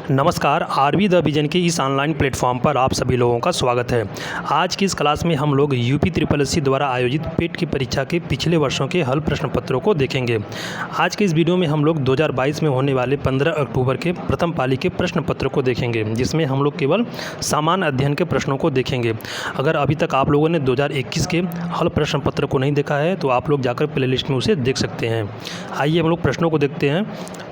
नमस्कार, RV the vision के इस ऑनलाइन प्लेटफॉर्म पर आप सभी लोगों का स्वागत है। आज की इस क्लास में हम लोग यूपी SSSC द्वारा आयोजित पेट की परीक्षा के पिछले वर्षों के हल प्रश्न पत्रों को देखेंगे। आज के इस वीडियो में हम लोग 2022 में होने वाले 15 अक्टूबर के प्रथम पाली के प्रश्न पत्रों को देखेंगे, जिसमें हम लोग केवल सामान्य अध्ययन के प्रश्नों को देखेंगे। अगर अभी तक आप लोगों ने 2021 के हल प्रश्न पत्र को नहीं देखा है तो आप लोग जाकर प्लेलिस्ट में उसे देख सकते हैं। आइए हम लोग प्रश्नों को देखते हैं।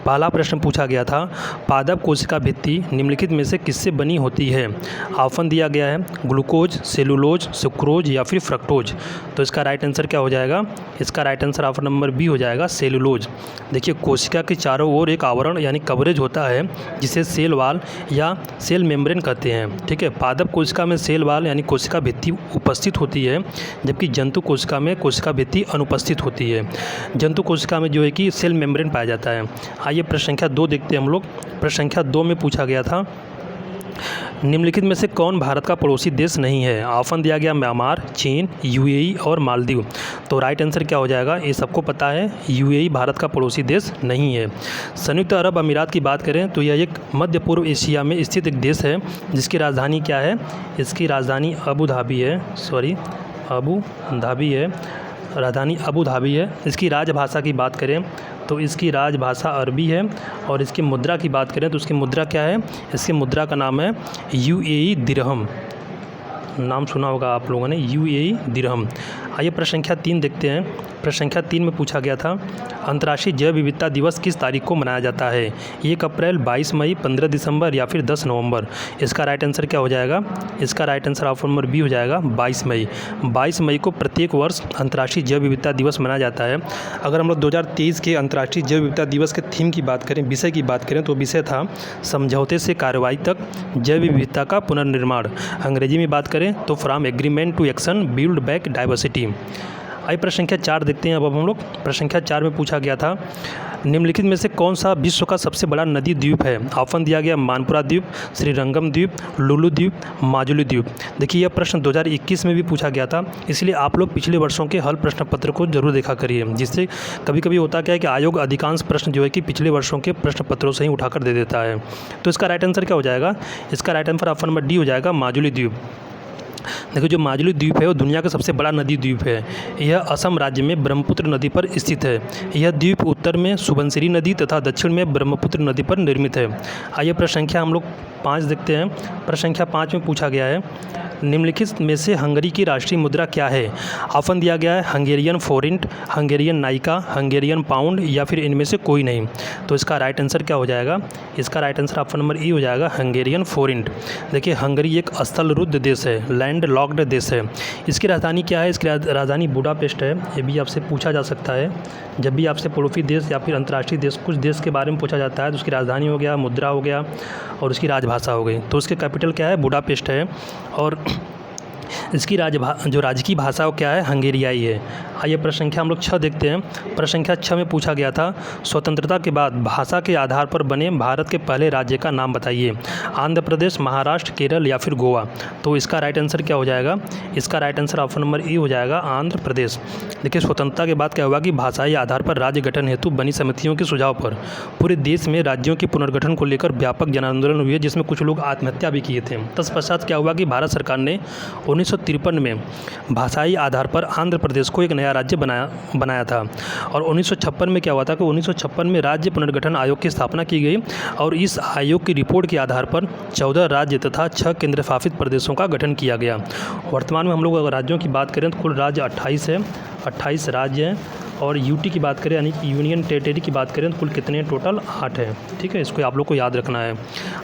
पहला प्रश्न पूछा गया था, पादप कोशिका भित्ति निम्नलिखित में से किससे बनी होती है? ऑप्शन दिया गया है ग्लूकोज, सेलुलोज, सुक्रोज या फिर फ्रक्टोज। तो इसका राइट आंसर क्या हो जाएगा? इसका right answer option number B हो जाएगा, सेलुलोज। देखिए, कोशिका के चारों ओर एक आवरण यानी कवरेज होता है जिसे सेल वाल या सेल मेम्ब्रेन कहते हैं। ठीक है, पादप कोशिका में सेल वाल यानी कोशिका भित्ति उपस्थित होती है, जबकि जंतु कोशिका में कोशिका भित्ति अनुपस्थित होती है। जंतु कोशिका में जो है कि सेल मेम्ब्रेन पाया जाता है। आइए प्रश्न संख्या 2 देखते हैं हम लोग। प्रश्न संख्या 2 में पूछा गया था, निम्नलिखित में से कौन भारत का पड़ोसी देश नहीं है? ऑप्शन दिया गया म्यांमार, चीन, यूएई और मालदीव। तो राइट आंसर क्या हो जाएगा? ये सबको पता है, यूएई भारत का पड़ोसी देश नहीं है। संयुक्त अरब अमीरात की बात करें तो यह एक मध्य पूर्व एशिया में स्थित एक देश है, जिसकी राजधानी क्या है? इसकी राजधानी अबू धाबी है। राजधानी अबू धाबी है। इसकी राजभाषा की बात करें तो इसकी राजभाषा अरबी है, और इसकी मुद्रा की बात करें तो इसकी मुद्रा क्या है? इसकी मुद्रा का नाम है यूएई दिरहम। नाम सुना होगा आप लोगों ने, यूएई दिरहम। आइए प्रश्न संख्या 3 देखते हैं। प्रश्न संख्या 3 में पूछा गया था, अंतर्राष्ट्रीय जैव विविधता दिवस किस तारीख को मनाया जाता है? 1 अप्रैल, 22 मई, 15 दिसंबर या फिर 10 नवंबर। इसका राइट आंसर क्या हो जाएगा? इसका right answer option number B हो जाएगा, 22 मई। 22 मई को प्रत्येक वर्ष अंतर्राष्ट्रीय जैव विविधता दिवस मनाया जाता है। अगर हम लोग 2023 के अंतर्राष्ट्रीय जैव विविधता दिवस के थीम की बात करें, विषय की बात करें, तो विषय था समझौते से कार्रवाई तक जैव विविधता का पुनर्निर्माण। अंग्रेजी में बात करें तो from agreement to action build back diversity. आइए प्रश्न संख्या 4 देखते हैं। अब हम लोग प्रश्न संख्या 4 में पूछा गया था, निम्नलिखित में से कौन सा विश्व का सबसे बड़ा नदी द्वीप है? ऑप्शन दिया गया मानपुरा द्वीप, श्रीरंगम द्वीप, लुलु द्वीप, माजुली द्वीप। देखिए, यह प्रश्न 2021 में भी पूछा गया था, इसलिए आप लोग पिछले वर्षों के हल प्रश्न पत्र को जरूर देखा करिए, जिससे कभी कभी होता क्या है कि आयोग अधिकांश प्रश्न जो है कि पिछले वर्षों के प्रश्न पत्रों से ही उठाकर दे देता है। तो इसका राइट आंसर क्या हो जाएगा? इसका right answer option number D हो जाएगा, माजुली द्वीप। देखो, जो माजुली द्वीप है वो दुनिया का सबसे बड़ा नदी द्वीप है। यह असम राज्य में ब्रह्मपुत्र नदी पर स्थित है। यह द्वीप उत्तर में सुबनसिरी नदी तथा दक्षिण में ब्रह्मपुत्र नदी पर निर्मित है। आइए प्रश्न संख्या हम लोग 5 देखते हैं। प्रश्न संख्या 5 में पूछा गया है, निम्नलिखित में से हंगरी की राष्ट्रीय मुद्रा क्या है? ऑप्शन दिया गया है हंगेरियन फोरिंट, हंगेरियन नाइका, हंगेरियन पाउंड या फिर इनमें से कोई नहीं। तो इसका राइट आंसर क्या हो जाएगा? इसका राइट आंसर ऑप्शन नंबर ई हो जाएगा, हंगेरियन फोरिंट। देखिए, हंगरी एक स्थलरुद्ध देश है, लैंड लॉक्ड देश है। इसकी राजधानी क्या है? इसकी राजधानी बुडापेस्ट है। ये भी आपसे पूछा जा सकता है। जब भी आपसे पड़ोसी देश या फिर अंतर्राष्ट्रीय देश कुछ देश के बारे में पूछा जाता है तो उसकी राजधानी हो गया, मुद्रा हो गया और उसकी राजभाषा हो गई। तो उसके कैपिटल क्या है? बुडापेस्ट है। और इसकी जो राज्य की भाषा वो क्या है? हंगेरियाई है। आइए प्रश्न संख्या हम लोग 6 देखते हैं। प्रश्न संख्या 6 में पूछा गया था, स्वतंत्रता के बाद भाषा के आधार पर बने भारत के पहले राज्य का नाम बताइए। आंध्र प्रदेश, महाराष्ट्र, केरल या फिर गोवा। तो इसका राइट आंसर क्या हो जाएगा? इसका राइट आंसर ऑप्शन नंबर ई हो जाएगा, आंध्र प्रदेश। देखिए, स्वतंत्रता के बाद क्या हुआ कि भाषाई आधार पर राज्य गठन हेतु बनी समितियों के सुझाव पर पूरे देश में राज्यों के पुनर्गठन को लेकर व्यापक जन आंदोलन हुए, जिसमें कुछ लोग आत्महत्या भी किए थे। तत्पश्चात क्या हुआ कि भारत सरकार ने 1953 में भाषाई आधार पर आंध्र प्रदेश को एक नया राज्य बनाया था। और 1956 में क्या हुआ था कि 1956 में राज्य पुनर्गठन आयोग की स्थापना की गई, और इस आयोग की रिपोर्ट के आधार पर 14 राज्य तथा 6 केंद्र शासित प्रदेशों का गठन किया गया। वर्तमान में हम लोग अगर राज्यों की बात करें तो कुल राज्य 28 है, 28 राज्य हैं। और यूटी की बात करें यानी कि यूनियन टेरिटरी की बात करें तो कुल कितने? टोटल 8 है। ठीक है, इसको आप लोग को याद रखना है।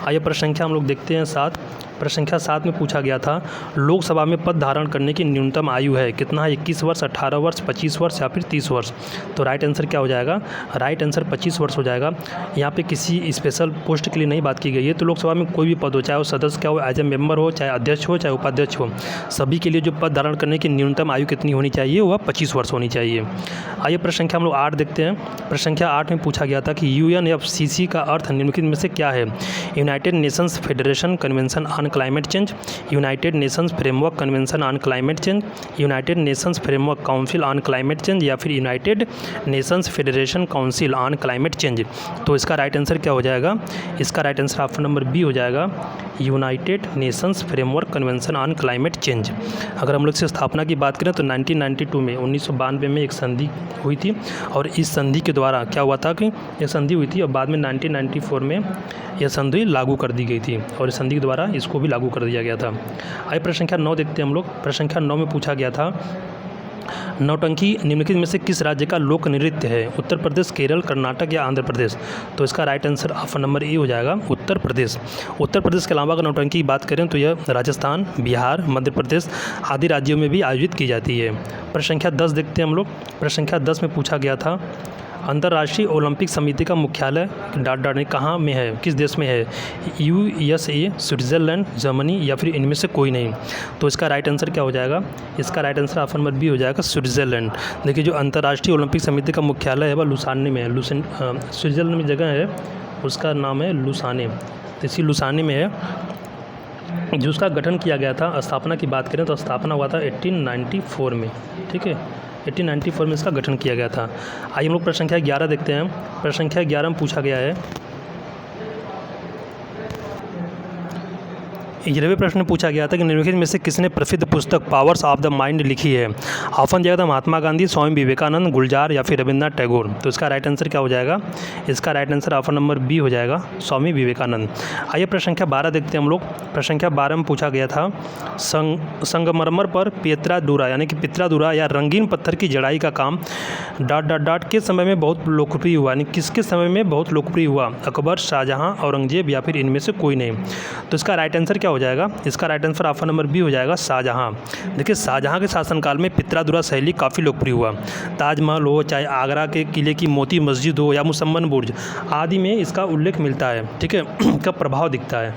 आइए प्रश्न संख्या हम लोग देखते हैं 7। प्रश्न संख्या 7 में पूछा गया था, लोकसभा में पद धारण करने की न्यूनतम आयु है कितना है? 21 वर्ष, 18 वर्ष, 25 वर्ष या फिर 30 वर्ष। तो राइट आंसर क्या हो जाएगा? राइट आंसर 25 वर्ष हो जाएगा। यहाँ पे किसी स्पेशल पोस्ट के लिए नहीं बात की गई है। तो लोकसभा में कोई भी पद हो, चाहे वो सदस्य क्या हो, एज ए मेंबर हो, चाहे अध्यक्ष हो, चाहे उपाध्यक्ष हो, सभी के लिए जो पद धारण करने की न्यूनतम आयु कितनी होनी चाहिए? वह 25 वर्ष होनी चाहिए। आइए प्रश्न संख्या हम लोग 8 देखते हैं। प्रश्न संख्या 8 में पूछा गया था कि UNFCCC का अर्थ निम्नलिखित में से क्या है? United Nations federation convention on on climate change, United Nations framework convention on climate change, United Nations framework council on climate change या फिर United Nations federation council on climate change. तो इसका राइट आंसर क्या हो जाएगा? इसका right answer option number B हो जाएगा, United Nations framework convention on climate change. अगर हम लोग से स्थापना की बात करें तो 1992 में 1992 में एक संधि हुई थी और इस संधि के द्वारा क्या हुआ था कि यह संधि हुई थी और बाद में 1994 में यह संधि लागू कर दी गई थी और इस संधि के द्वारा इसको भी लागू कर दिया गया था। आइए प्रश्न संख्या 9 देखते हैं हम लोग। प्रश्न संख्या 9 में पूछा गया था, नौटंकी निम्नलिखित में से किस राज्य का लोक नृत्य है? उत्तर प्रदेश, केरल, कर्नाटक या आंध्र प्रदेश? तो इसका right answer option number A हो जाएगा, उत्तर प्रदेश। उत्तर प्रदेश के अलावा अगर नौटंकी की बात करें तो यह राजस्थान, बिहार, मध्य प्रदेश आदि राज्यों में भी आयोजित की जाती है। प्रश्न संख्या 10 देखते हैं हम लोग। प्रश्न संख्या 10 में पूछा गया था, अंतर्राष्ट्रीय ओलंपिक समिति का मुख्यालय कहाँ में है, किस देश में है? USA, स्विट्ज़रलैंड, जर्मनी या फिर इनमें से कोई नहीं? तो इसका राइट आंसर क्या हो जाएगा? इसका right answer option number B हो जाएगा, स्विट्ज़रलैंड। देखिए जो अंतर्राष्ट्रीय ओलंपिक समिति का मुख्यालय है वह लुसाने में है। स्विट्ज़रलैंड में जगह है, उसका नाम है लुसाने, तो इसी लुसाने में है। जो उसका गठन किया गया था, स्थापना की बात करें तो स्थापना हुआ था 1894 में, ठीक है, 1894 में इसका गठन किया गया था। आइए हम लोग प्रश्न संख्या 11 देखते हैं। प्रश्न संख्या 11 में पूछा गया है, 11वें प्रश्न में पूछा गया था कि निम्नलिखित में से किसने प्रसिद्ध पुस्तक पावर्स ऑफ द माइंड लिखी है? ऑप्शन दिया था महात्मा गांधी, स्वामी विवेकानंद, गुलजार या फिर रविन्द्रनाथ टैगोर? तो इसका राइट आंसर क्या हो जाएगा? इसका right answer option number B हो जाएगा, स्वामी विवेकानंद। आइए प्रश्न संख्या 12 देखते हैं हम लोग। प्रश्न संख्या 12 में पूछा गया था, संगमरमर पर पेत्रादुरा यानी कि पित्रादुरा या रंगीन पत्थर की जड़ाई का काम ... के समय में बहुत लोकप्रिय हुआ, यानी किसके समय में बहुत लोकप्रिय हुआ? अकबर, शाहजहां, औरंगजेब या फिर इनमें से कोई नहीं? तो इसका राइट आंसर क्या हो जाएगा? इसका right answer option number B हो जाएगा, शाहजहां। देखिए शाहजहां के शासनकाल में पित्रादुरा शैली काफ़ी लोकप्रिय हुआ। ताजमहल हो, चाहे आगरा के किले की मोती मस्जिद हो या मुसम्मन बुर्ज आदि में इसका उल्लेख मिलता है, ठीक है, का प्रभाव दिखता है।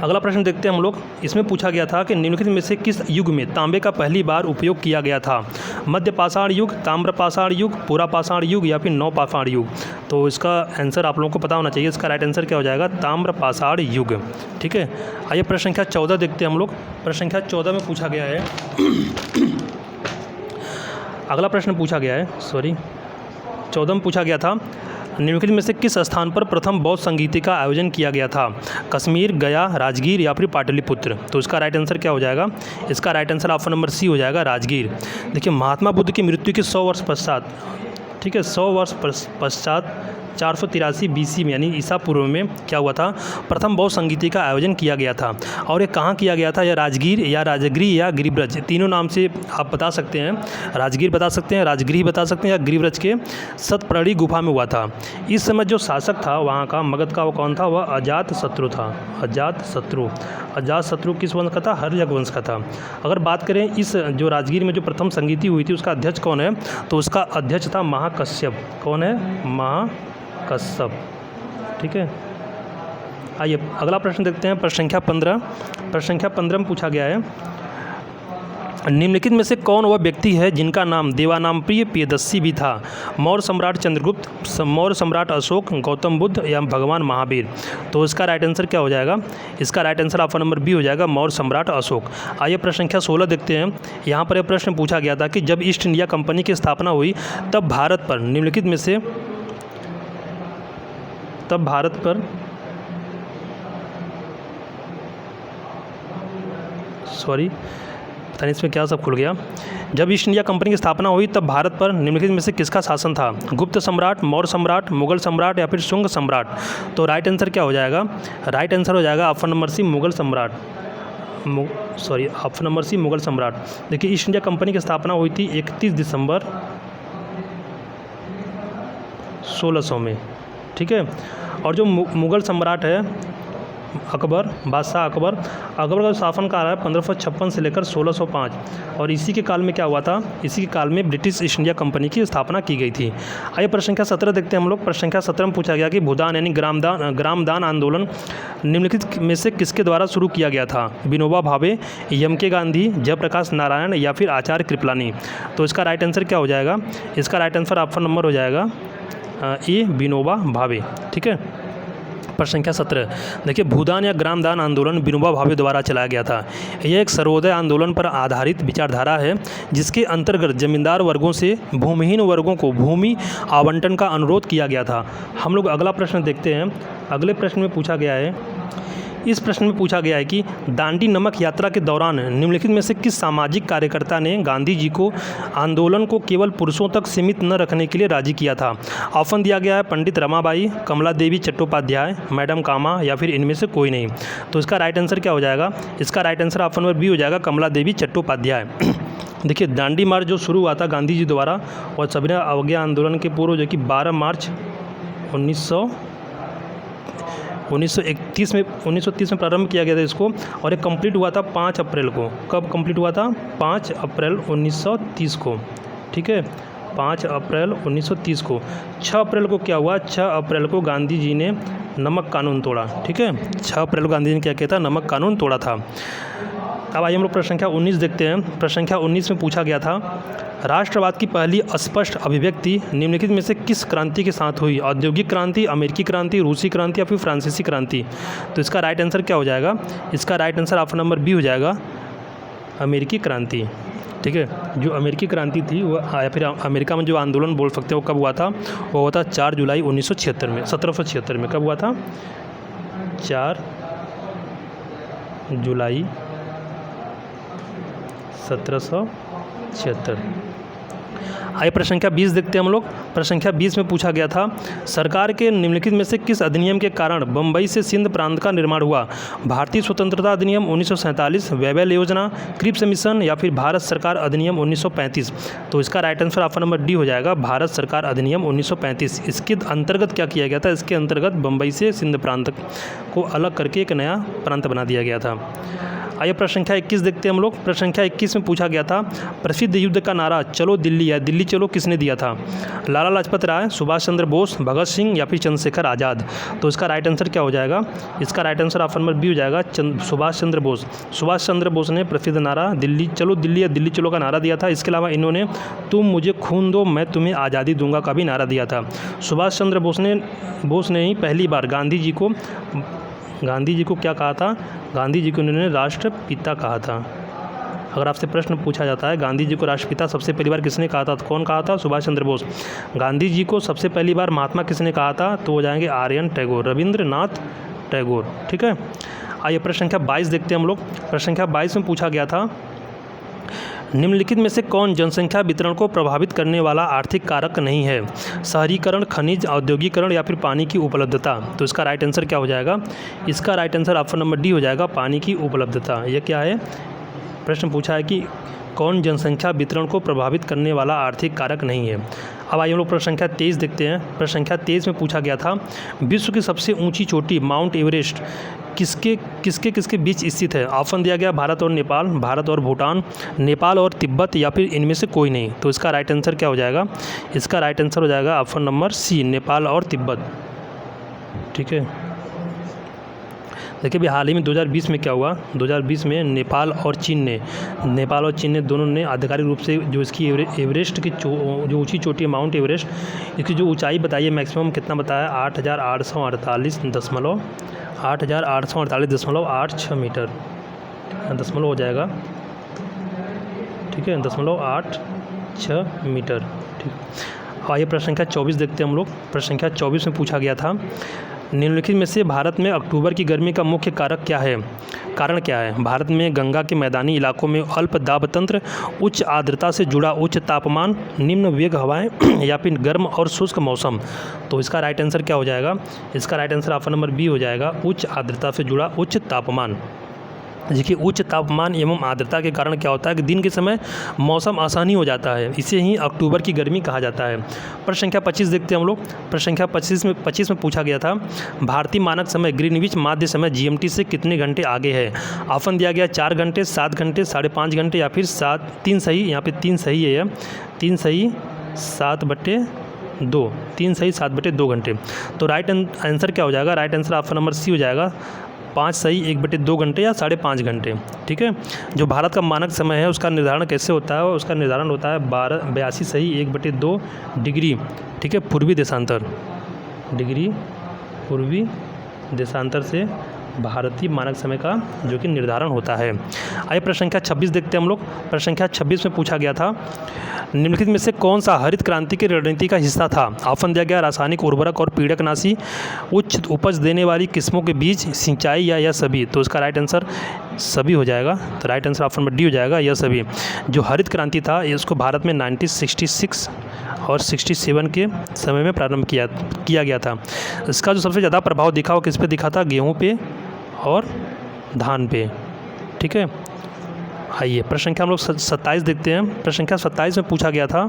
अगला प्रश्न देखते हैं हम लोग। इसमें पूछा गया था कि निम्नलिखित में से किस युग में तांबे का पहली बार उपयोग किया गया था? मध्य पाषाण युग, ताम्र पाषाण युग, पूरा पाषाण युग या फिर नव पाषाण युग? तो इसका आंसर आप लोगों को पता होना चाहिए। इसका राइट आंसर क्या हो जाएगा? ताम्र पाषाण युग, ठीक है। आइए प्रश्न संख्या 14 देखते हैं हम लोग। प्रश्न संख्या 14 में पूछा गया है, अगला प्रश्न पूछा गया है, 14 में पूछा गया था, निम्नलिखित में से किस स्थान पर प्रथम बौद्ध संगीति का आयोजन किया गया था? कश्मीर, गया, राजगीर या फिर पाटलिपुत्र? तो इसका राइट आंसर क्या हो जाएगा? इसका right answer option number C हो जाएगा, राजगीर। देखिए महात्मा बुद्ध की मृत्यु के 100 वर्ष पश्चात, ठीक है, 100 वर्ष पश्चात 483 BC में यानी ईसा पूर्व में क्या हुआ था? प्रथम बौद्ध संगीति का आयोजन किया गया था। और ये कहाँ किया गया था? या राजगीर या राजगृह या गिरिब्रज, तीनों नाम से आप बता सकते हैं। राजगीर बता सकते हैं, राजगृह बता सकते हैं या गिरिब्रज के सतप्रणी गुफा में हुआ था। इस समय जो शासक था वहाँ का, मगध का, वो कौन था? वह अजातशत्रु था। अजातशत्रु किस वंश का था? हर्यक वंश का था। अगर बात करें इस जो राजगीर में जो प्रथम संगीति हुई थी उसका अध्यक्ष कौन है? तो उसका अध्यक्ष था महाकश्यप। कौन है? महाकश्यप, ठीक है। आइए अगला प्रश्न देखते हैं। प्रश्न संख्या 15। प्रश्न संख्या 15 में पूछा गया है, निम्नलिखित में से कौन वह व्यक्ति है जिनका नाम देवानामप्रिय प्रियदर्शी भी था? मौर्य सम्राट चंद्रगुप्त, मौर्य सम्राट अशोक, गौतम बुद्ध या भगवान महावीर? तो इसका राइट आंसर क्या हो जाएगा? इसका right answer option number B हो जाएगा, मौर्य सम्राट अशोक। आइए प्रश्न संख्या 16 देखते हैं। यहाँ पर यह प्रश्न पूछा गया था कि जब ईस्ट इंडिया कंपनी की स्थापना हुई तब भारत पर निम्नलिखित में से पता नहीं इसमें क्या सब खुल गया। जब ईस्ट इंडिया कंपनी की स्थापना हुई तब भारत पर निम्नलिखित में से किसका शासन था? गुप्त सम्राट, मौर्य सम्राट, मुगल सम्राट या फिर शुंग सम्राट? तो राइट आंसर क्या हो जाएगा? राइट आंसर हो जाएगा ऑप्शन नंबर सी, मुगल सम्राट। ऑप्शन नंबर सी, मुगल सम्राट। देखिए ईस्ट इंडिया कंपनी की स्थापना हुई थी 31 दिसंबर 1600 में, ठीक है। और जो मुगल सम्राट है अकबर, बादशाह अकबर का शासनकाल है 1556 से लेकर 1605। और इसी के काल में क्या हुआ था? इसी के काल में ब्रिटिश ईस्ट इंडिया कंपनी की स्थापना की गई थी। आइए प्रश्न संख्या 17 देखते हैं हम लोग। प्रश्न संख्या 17 में पूछा गया कि भूदान यानी ग्रामदान आंदोलन निम्नलिखित में से किसके द्वारा शुरू किया गया था? विनोबा भावे, यमके गांधी, जयप्रकाश नारायण या फिर आचार्य कृपलानी? तो इसका राइट आंसर क्या हो जाएगा? इसका राइट आंसर ऑप्शन नंबर हो जाएगा ए, विनोबा भावे, ठीक है। प्रश्न संख्या 17 देखिए, भूदान या ग्रामदान आंदोलन विनोबा भावे द्वारा चलाया गया था। यह एक सर्वोदय आंदोलन पर आधारित विचारधारा है जिसके अंतर्गत जमींदार वर्गों से भूमिहीन वर्गों को भूमि आवंटन का अनुरोध किया गया था। हम लोग अगला प्रश्न देखते हैं। अगले प्रश्न में पूछा गया है, इस प्रश्न में पूछा गया है कि दांडी नमक यात्रा के दौरान निम्नलिखित में से किस सामाजिक कार्यकर्ता ने गांधी जी को आंदोलन को केवल पुरुषों तक सीमित न रखने के लिए राजी किया था। ऑप्शन दिया गया है पंडित रमाबाई, कमला देवी चट्टोपाध्याय, मैडम कामा या फिर इनमें से कोई नहीं। तो इसका राइट आंसर क्या हो जाएगा? इसका right answer option number B हो जाएगा, कमला देवी चट्टोपाध्याय। देखिए, दांडी मार्च जो शुरू हुआ था गांधी जी द्वारा और सविनय अवज्ञा आंदोलन के पूर्व जो कि 12 मार्च 1930 में प्रारंभ किया गया था इसको, और ये कंप्लीट हुआ था 5 अप्रैल को। कब कंप्लीट हुआ था? 5 अप्रैल 1930 को। ठीक है, 5 अप्रैल 1930 को। 6 अप्रैल को क्या हुआ? 6 अप्रैल को गांधी जी ने नमक कानून तोड़ा। ठीक है, 6 अप्रैल को गांधी जी ने क्या किया था? नमक कानून तोड़ा था। अब आइए हम लोग प्रश्न संख्या 19 देखते हैं। प्रश्न संख्या 19 में पूछा गया था, राष्ट्रवाद की पहली स्पष्ट अभिव्यक्ति निम्नलिखित में से किस क्रांति के साथ हुई? औद्योगिक क्रांति, अमेरिकी क्रांति, रूसी क्रांति या फिर फ्रांसीसी क्रांति? तो इसका राइट आंसर क्या हो जाएगा? इसका right answer option number B हो जाएगा, अमेरिकी क्रांति। ठीक है, जो अमेरिकी क्रांति थी वो या फिर अमेरिका में जो आंदोलन बोल सकते हैं वो कब हुआ था? वो हुआ था 4 जुलाई 1776 में। कब हुआ था? 4 जुलाई 1776। आइए प्रश्न संख्या 20 देखते हैं हम लोग। प्रश्न संख्या 20 में पूछा गया था, सरकार के निम्नलिखित में से किस अधिनियम के कारण बम्बई से सिंध प्रांत का निर्माण हुआ? भारतीय स्वतंत्रता अधिनियम 1947, वेबल योजना, क्रिप्स मिशन या फिर भारत सरकार अधिनियम 1935? तो इसका right answer option number D हो जाएगा, भारत सरकार अधिनियम 1935। इसके अंतर्गत क्या किया गया था? इसके अंतर्गत बम्बई से सिंध प्रांत को अलग करके एक नया प्रांत बना दिया गया था। आइए प्रश्न संख्या 21 देखते हैं हम लोग। प्रश्न संख्या 21 में पूछा गया था, प्रसिद्ध युद्ध का नारा चलो दिल्ली या दिल्ली चलो किसने दिया था? लाला लाजपत राय, सुभाष चंद्र बोस, भगत सिंह या फिर चंद्रशेखर आज़ाद? तो इसका राइट आंसर क्या हो जाएगा? इसका right answer option number B हो जाएगा, सुभाष चंद्र बोस। सुभाष चंद्र बोस ने प्रसिद्ध नारा दिल्ली या दिल्ली चलो का नारा दिया था। इसके अलावा इन्होंने तुम मुझे खून दो मैं तुम्हें आज़ादी दूंगा का भी नारा दिया था। सुभाष चंद्र बोस ने ही पहली बार गांधी जी को क्या कहा था? गांधी जी को उन्होंने राष्ट्रपिता कहा था। अगर आपसे प्रश्न पूछा जाता है गांधी जी को राष्ट्रपिता सबसे पहली बार किसने कहा था, तो कौन कहा था? सुभाष चंद्र बोस। गांधी जी को सबसे पहली बार महात्मा किसने कहा था? तो हो जाएंगे आर्यन टैगोर, रविंद्रनाथ टैगोर। ठीक है, आइए प्रश्न संख्या 22 देखते हैं हम लोग। प्रश्न संख्या 22 में पूछा गया था, निम्नलिखित में से कौन जनसंख्या वितरण को प्रभावित करने वाला आर्थिक कारक नहीं है? शहरीकरण, खनिज, औद्योगिकरण या फिर पानी की उपलब्धता? तो इसका राइट आंसर क्या हो जाएगा? इसका right answer option number D हो जाएगा, पानी की उपलब्धता। यह क्या है? प्रश्न पूछा है कि कौन जनसंख्या वितरण को प्रभावित करने वाला आर्थिक कारक नहीं है। अब आइए हम लोग प्रश्न संख्या 23 देखते हैं। प्रश्न संख्या 23 में पूछा गया था, विश्व की सबसे ऊंची चोटी माउंट एवरेस्ट किसके बीच स्थित है? ऑप्शन दिया गया भारत और नेपाल, भारत और भूटान, नेपाल और तिब्बत या फिर इनमें से कोई नहीं। तो इसका राइट आंसर क्या हो जाएगा? इसका राइट आंसर हो जाएगा ऑप्शन नंबर सी, नेपाल और तिब्बत। ठीक है, देखिए अभी हाल ही में 2020 में क्या हुआ? 2020 में नेपाल और चीन ने दोनों ने आधिकारिक रूप से जो इसकी एवरेस्ट की जो ऊंची चोटी है माउंट एवरेस्ट, इसकी जो ऊंचाई बताई है मैक्सिमम कितना बताया? 8,848.86 मीटर, दशमलव हो जाएगा। ठीक है, 0.86 मीटर। ठीक, आइए प्रश्न संख्या 24 देखते हैं हम लोग। प्रश्न संख्या 24 में पूछा गया था, निम्नलिखित में से भारत में अक्टूबर की गर्मी का मुख्य कारण क्या है? भारत में गंगा के मैदानी इलाकों में अल्प दाब तंत्र, उच्च आर्द्रता से जुड़ा उच्च तापमान, निम्न वेग हवाएं या फिर गर्म और शुष्क मौसम? तो इसका राइट आंसर क्या हो जाएगा? इसका right answer option number B हो जाएगा, उच्च आर्द्रता से जुड़ा उच्च तापमान। देखिए उच्च तापमान एवं आर्द्रता के कारण क्या होता है कि दिन के समय मौसम आसानी हो जाता है, इसे ही अक्टूबर की गर्मी कहा जाता है। प्रश्न संख्या 25 देखते हैं हम लोग। प्रश्न संख्या 25 में पूछा गया था, भारतीय मानक समय ग्रीनविच माध्य समय GMT से कितने घंटे आगे है? ऑप्शन दिया गया 4 घंटे, 7 घंटे, 5.5 घंटे या फिर 3 सही। यहाँ पे 3 सही है, 3 सही 7/2, 3 सही 7/2 घंटे। तो राइट आंसर क्या हो जाएगा? Right answer option number C हो जाएगा, 5 सही 1/2 घंटे या 5.5 घंटे। ठीक है, जो भारत का मानक समय है उसका निर्धारण कैसे होता है? उसका निर्धारण होता है 82 सही 1/2 डिग्री। ठीक है, पूर्वी देशांतर, डिग्री पूर्वी देशांतर से भारतीय मानक समय का जो कि निर्धारण होता है। आइए प्रश्न संख्या 26 देखते हैं हम लोग। प्रश्न संख्या 26 में पूछा गया था, निम्नलिखित में से कौन सा हरित क्रांति की रणनीति का हिस्सा था? ऑप्शन दिया गया रासायनिक उर्वरक और पीड़कनाशी, उच्च उपज देने वाली किस्मों के बीज, सिंचाई या यह सभी। तो इसका राइट आंसर सभी हो जाएगा। तो right answer option number D हो जाएगा, यह सभी। जो हरित क्रांति था इसको भारत में 1966 और 67 के समय में प्रारंभ किया गया था। इसका जो सबसे ज़्यादा प्रभाव दिखा वो किस पे दिखा था? गेहूँ पे और धान पे। ठीक है, आइए प्रश्न संख्या हम लोग 27 देखते हैं। प्रश्न संख्या 27 में पूछा गया था,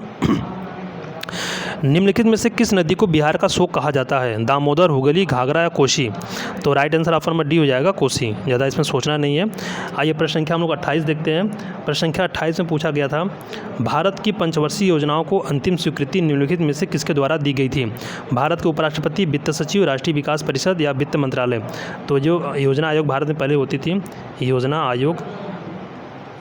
निम्नलिखित में से किस नदी को बिहार का शोक कहा जाता है? दामोदर, हुगली, घाघरा या कोसी। तो right answer option number D हो जाएगा, कोसी। ज़्यादा इसमें सोचना नहीं है। आइए प्रश्न संख्या हम लोग 28 देखते हैं। प्रश्न संख्या 28 में पूछा गया था, भारत की पंचवर्षीय योजनाओं को अंतिम स्वीकृति निम्नलिखित में से किसके द्वारा दी गई थी? भारत के उपराष्ट्रपति, वित्त सचिव, राष्ट्रीय विकास परिषद या वित्त मंत्रालय। तो जो योजना आयोग भारत में पहले होती थी, योजना आयोग,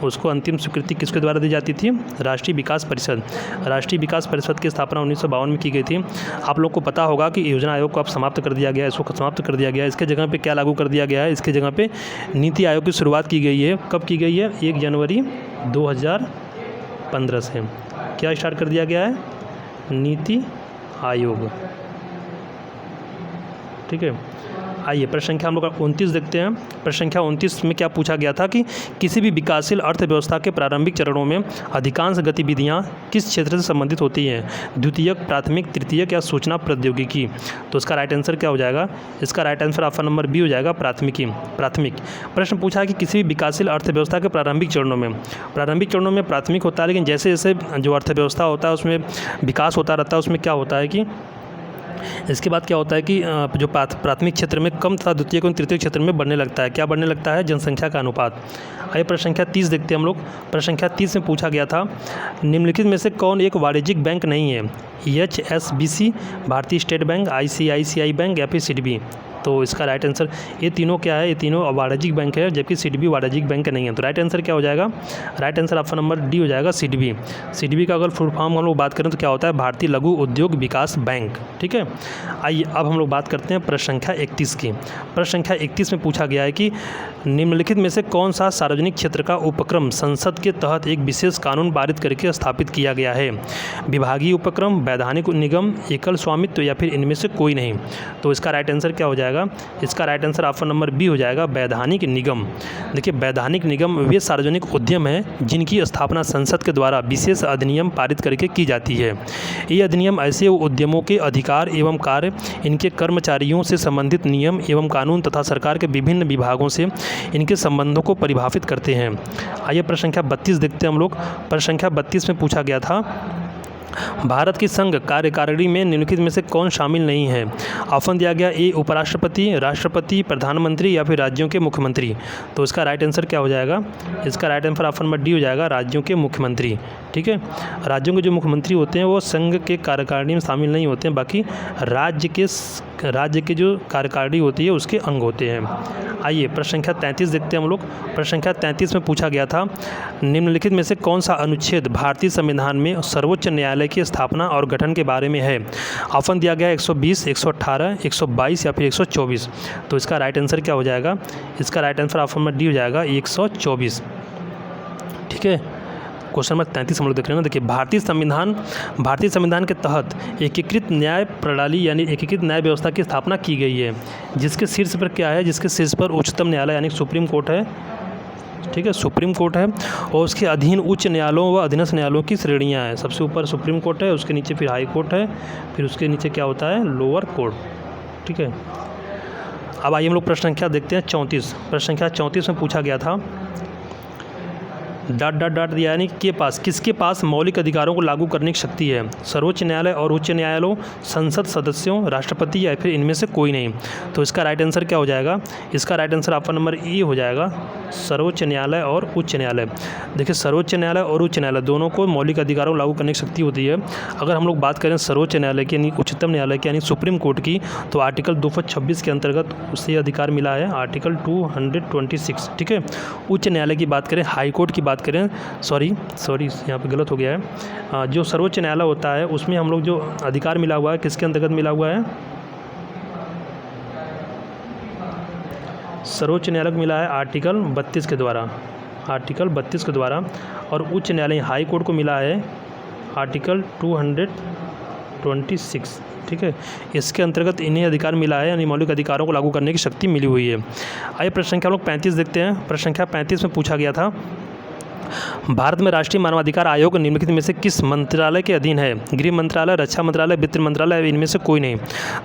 उसको अंतिम स्वीकृति किसके द्वारा दी जाती थी? राष्ट्रीय विकास परिषद। राष्ट्रीय विकास परिषद की स्थापना 1952 में की गई थी। आप लोग को पता होगा कि योजना आयोग को अब समाप्त कर दिया गया है, इसको समाप्त कर दिया गया है। इसके जगह पे क्या लागू कर दिया गया है? इसके जगह पे नीति आयोग की शुरुआत की गई है। कब की गई है? 1 जनवरी 2015 से क्या स्टार्ट कर दिया गया है? नीति आयोग। ठीक है, आइए प्रश्न संख्या हम लोग 29 देखते हैं। प्रश्न संख्या 29 में क्या पूछा गया था कि किसी भी विकासशील अर्थव्यवस्था के प्रारंभिक चरणों में अधिकांश गतिविधियां किस क्षेत्र से संबंधित होती हैं? द्वितीयक, प्राथमिक, तृतीयक या सूचना प्रौद्योगिकी। तो इसका राइट आंसर क्या हो जाएगा? इसका right answer option number B हो जाएगा, प्राथमिक। प्रश्न पूछा कि किसी भी विकासशील अर्थव्यवस्था के प्रारंभिक चरणों में प्राथमिक होता है, लेकिन जैसे जैसे जो अर्थव्यवस्था होता है उसमें विकास होता रहता है, उसमें क्या होता है कि इसके बाद क्या होता है कि जो प्राथमिक क्षेत्र में कम तथा द्वितीय और तृतीय क्षेत्र में बढ़ने लगता है। क्या बढ़ने लगता है? जनसंख्या का अनुपात। आइए प्रश्न संख्या 30 देखते हैं हम लोग। प्रश्न संख्या 30 में पूछा गया था, निम्नलिखित में से कौन एक वाणिज्यिक बैंक नहीं है? HSBC, भारतीय स्टेट बैंक, ICICI बैंक या फिर सिडबी। तो इसका राइट आंसर, ये तीनों क्या है? ये तीनों वाणिज्यिक बैंक है, जबकि सिडबी वाणिज्यिक बैंक नहीं है। तो राइट आंसर क्या हो जाएगा? Right answer option number D हो जाएगा, सिडबी। सिडबी का अगर फुल फॉर्म हम लोग बात करें तो क्या होता है? भारतीय लघु उद्योग विकास बैंक। ठीक है, आइए अब हम लोग बात करते हैं प्रश्न संख्या 31 की। प्रश्न संख्या 31 में पूछा गया है कि निम्नलिखित में से कौन सा सार्वजनिक क्षेत्र का उपक्रम संसद के तहत एक विशेष कानून पारित करके स्थापित किया गया है? विभागीय उपक्रम, वैधानिक निगम, एकल स्वामित्व या फिर इनमें से कोई नहीं। तो इसका राइट आंसर क्या हो जाएगा? इसका right answer option number B हो जाएगा, वैधानिक निगम। देखिए, वैधानिक निगम वे सार्वजनिक उद्यम हैं जिनकी स्थापना संसद के द्वारा विशेष अधिनियम पारित करके की जाती है। ये अधिनियम ऐसे उद्यमों के अधिकार एवं कार्य, इनके कर्मचारियों से संबंधित नियम एवं कानून तथा सरकार के विभिन्न विभागों से इनके संबंधों को परिभाषित करते हैं। आइए प्रश्न संख्या 32 देखते हैं हम लोग। प्रश्न संख्या 32 में पूछा गया था, भारत की संघ कार्यकारिणी में निम्नलिखित में से कौन शामिल नहीं है? ऑप्शन दिया गया, ए उपराष्ट्रपति, राष्ट्रपति, प्रधानमंत्री या फिर राज्यों के मुख्यमंत्री। तो इसका राइट आंसर क्या हो जाएगा? इसका right answer option number D हो जाएगा, राज्यों के मुख्यमंत्री। ठीक है, राज्यों के जो मुख्यमंत्री होते हैं वो संघ के कार्यकारिणी में शामिल नहीं होते हैं, बाकी राज्य के जो कार्यकारिणी होती है उसके अंग होते हैं। आइए प्रश्न संख्या 33 देखते हैं हम लोग। प्रश्न संख्या 33 में पूछा गया था, निम्नलिखित में से कौन सा अनुच्छेद भारतीय संविधान में सर्वोच्च न्यायालय की स्थापना और गठन के बारे में है? ऑप्शन दिया गया 120, 118, 122 या फिर 124। तो इसका राइट आंसर क्या हो जाएगा? इसका राइट आंसर ऑप्शन में डी हो जाएगा, 124। ठीक है, क्वेश्चन नंबर 33 हम लोग देख रहे हैं ना। देखिए, भारतीय संविधान के तहत एकीकृत न्याय प्रणाली यानी एकीकृत न्याय व्यवस्था की स्थापना की गई है, जिसके शीर्ष पर क्या है? जिसके शीर्ष पर उच्चतम न्यायालय यानी सुप्रीम कोर्ट है। ठीक है, सुप्रीम कोर्ट है और उसके अधीन उच्च न्यायालयों व अधीनस्थ न्यायालयों की श्रेणियां हैं। सबसे ऊपर सुप्रीम कोर्ट है, उसके नीचे फिर हाई कोर्ट है, फिर उसके नीचे क्या होता है? Lower court. ठीक है, अब आइए हम लोग प्रश्न संख्या देखते हैं 34। प्रश्न संख्या 34 में पूछा गया था, यानी किसके पास मौलिक अधिकारों को लागू करने की शक्ति है? सर्वोच्च न्यायालय और उच्च न्यायालयों, संसद सदस्यों, राष्ट्रपति या फिर इनमें से कोई नहीं। तो इसका राइट आंसर क्या हो जाएगा? इसका राइट आंसर ऑप्शन नंबर ई हो जाएगा, सर्वोच्च न्यायालय और उच्च न्यायालय। देखिए, सर्वोच्च न्यायालय और उच्च न्यायालय दोनों को मौलिक अधिकारों को लागू करने की शक्ति होती है। अगर हम लोग बात करें सर्वोच्च न्यायालय की यानी उच्चतम न्यायालय की यानी सुप्रीम कोर्ट की, तो आर्टिकल 226 के अंतर्गत उसे अधिकार मिला है, आर्टिकल 226। ठीक है, उच्च न्यायालय की बात करें, हाई कोर्ट की बात करें, सॉरी यहाँ पे गलत हो गया है। जो सर्वोच्च न्यायालय होता है उसमें हम लोग जो अधिकार मिला हुआ है किसके अंतर्गत मिला हुआ है? सर्वोच्च न्यायालय को मिला है आर्टिकल 32 के द्वारा, आर्टिकल 32 के द्वारा, और उच्च न्यायालय हाई कोर्ट को मिला है आर्टिकल 226, ठीक है। इसके अंतर्गत इन्हें अधिकार मिला है, यानी मौलिक अधिकारों को लागू करने की शक्ति मिली हुई है। आइए प्रश्न संख्या हम लोग 35 देखते हैं। प्रश्न संख्या 35 में पूछा गया था, भारत में राष्ट्रीय मानवाधिकार आयोग निम्नलिखित में से किस मंत्रालय के अधीन है? गृह मंत्रालय, रक्षा मंत्रालय, वित्त मंत्रालय, इनमें से कोई नहीं।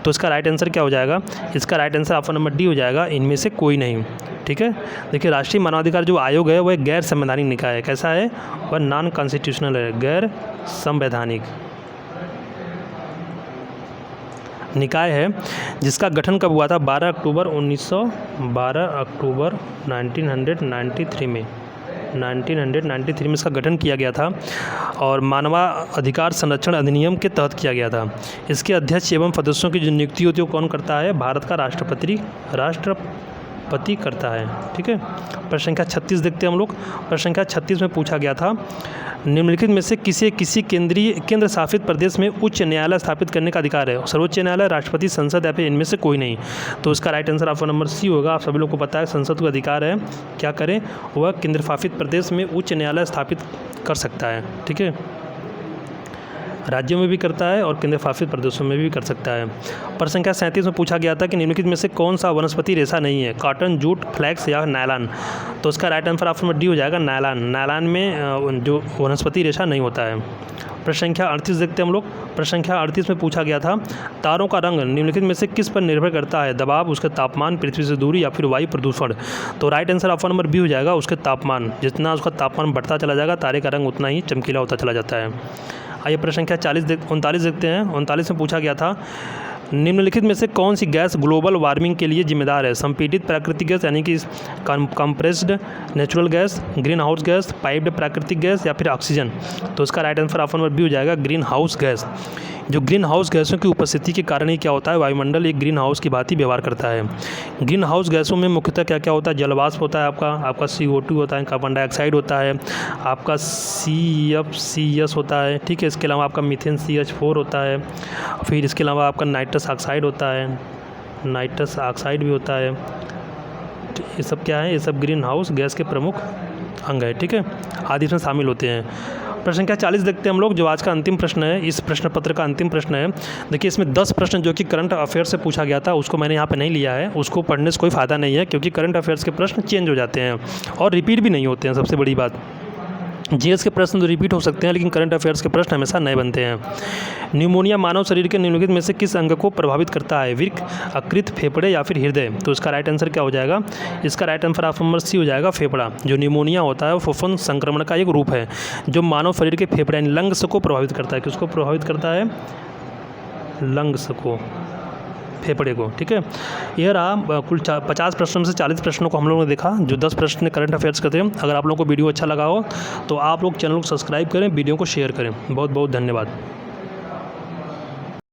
तो इसका राइट आंसर क्या हो जाएगा? इसका right answer option number D हो जाएगा, इनमें से कोई नहीं, ठीक है। देखिए राष्ट्रीय मानवाधिकार जो आयोग है वह गैर संवैधानिक निकाय है। कैसा है? वह नॉन कॉन्स्टिट्यूशनल है, गैर संवैधानिक निकाय है, जिसका गठन कब हुआ था? 12 अक्टूबर 1993 में, 1993 में इसका गठन किया गया था और मानवाधिकार संरक्षण अधिनियम के तहत किया गया था। इसके अध्यक्ष एवं सदस्यों की जो नियुक्ति होती है वो कौन करता है? भारत का राष्ट्रपति करता है, ठीक है। प्रश्न संख्या 36 देखते हैं हम लोग। प्रश्न संख्या 36 में पूछा गया था, निम्नलिखित में से किसी केंद्र शासित प्रदेश में उच्च न्यायालय स्थापित करने का अधिकार है? सर्वोच्च न्यायालय, राष्ट्रपति, संसद या फिर इनमें से कोई नहीं। तो इसका right answer option number C होगा। आप सभी लोग को पता है संसद को अधिकार है, क्या करें? वह केंद्र शासित प्रदेश में उच्च न्यायालय स्थापित कर सकता है, ठीक है। राज्यों में भी करता है और केंद्र शासित प्रदेशों में भी कर सकता है। प्रश्न संख्या 37 में पूछा गया था कि निम्नलिखित में से कौन सा वनस्पति रेशा नहीं है? कॉटन, जूट, फ्लैक्स या नायलॉन। तो इसका right answer option number D हो जाएगा, नायलॉन। नायलॉन में जो वनस्पति रेशा नहीं होता है। प्रश्न संख्या 38 देखते हैं हम लोग। प्रश्न संख्या 38 में पूछा गया था, तारों का रंग निम्नलिखित में से किस पर निर्भर करता है? दबाव, उसका तापमान, पृथ्वी से दूरी या फिर वायु प्रदूषण। तो right answer option number B हो जाएगा, उसके तापमान। जितना उसका तापमान बढ़ता चला जाएगा तारे का रंग उतना ही चमकीला होता चला जाता है। आइए प्रश्न संख्या 39 देखते हैं। 39 में पूछा गया था, निम्नलिखित में से कौन सी गैस ग्लोबल वार्मिंग के लिए जिम्मेदार है? संपीड़ित प्राकृतिक गैस यानी कि compressed natural gas, greenhouse gas, piped प्राकृतिक गैस या फिर ऑक्सीजन। तो इसका right answer option number B हो जाएगा, ग्रीन हाउस गैस। जो ग्रीन हाउस गैसों की उपस्थिति के कारण ही क्या होता है? वायुमंडल एक ग्रीन हाउस की भांति व्यवहार करता है। ग्रीन हाउस गैसों में मुख्यतः क्या क्या होता है? जलवाष्प होता है, आपका CO2 होता है, कार्बन डाइऑक्साइड होता है, आपका CFCs होता है, ठीक है। इसके अलावा आपका मीथेन CH4 होता है, फिर इसके अलावा आपका नाइट्रस ऑक्साइड होता है, नाइट्रस ऑक्साइड भी होता है। ये सब क्या है? ये सब ग्रीन हाउस गैस के प्रमुख अंग है, ठीक है, आदि इसमें शामिल होते हैं। प्रश्न संख्या 40 देखते हैं हम लोग, जो आज का अंतिम प्रश्न है, इस प्रश्न पत्र का अंतिम प्रश्न है। देखिए इसमें 10 प्रश्न जो कि करंट अफेयर से पूछा गया था उसको मैंने यहाँ पे नहीं लिया है, उसको पढ़ने से कोई फ़ायदा नहीं है क्योंकि करंट अफेयर्स के प्रश्न चेंज हो जाते हैं और रिपीट भी नहीं होते हैं। सबसे बड़ी बात, जीएस के प्रश्न तो रिपीट हो सकते हैं लेकिन करंट अफेयर्स के प्रश्न हमेशा नए बनते हैं। न्यूमोनिया मानव शरीर के निम्नलिखित में से किस अंग को प्रभावित करता है? वृक्क, यकृत, फेफड़े या फिर हृदय। तो इसका राइट आंसर क्या हो जाएगा? इसका right answer option number C हो जाएगा, फेफड़ा। जो न्यूमोनिया होता है वो फफूंद संक्रमण का एक रूप है जो मानव शरीर के फेफड़े यानी लंग्स को प्रभावित करता है। किसको प्रभावित करता है? लंग्स को, फेफड़े को, ठीक है। यह रहा कुल 50 प्रश्नों में से 40 प्रश्नों को हम लोगों ने देखा, जो 10 प्रश्न करंट अफेयर्स के थे। अगर आप लोगों को वीडियो अच्छा लगा हो तो आप लोग चैनल को सब्सक्राइब करें, वीडियो को शेयर करें। बहुत बहुत धन्यवाद।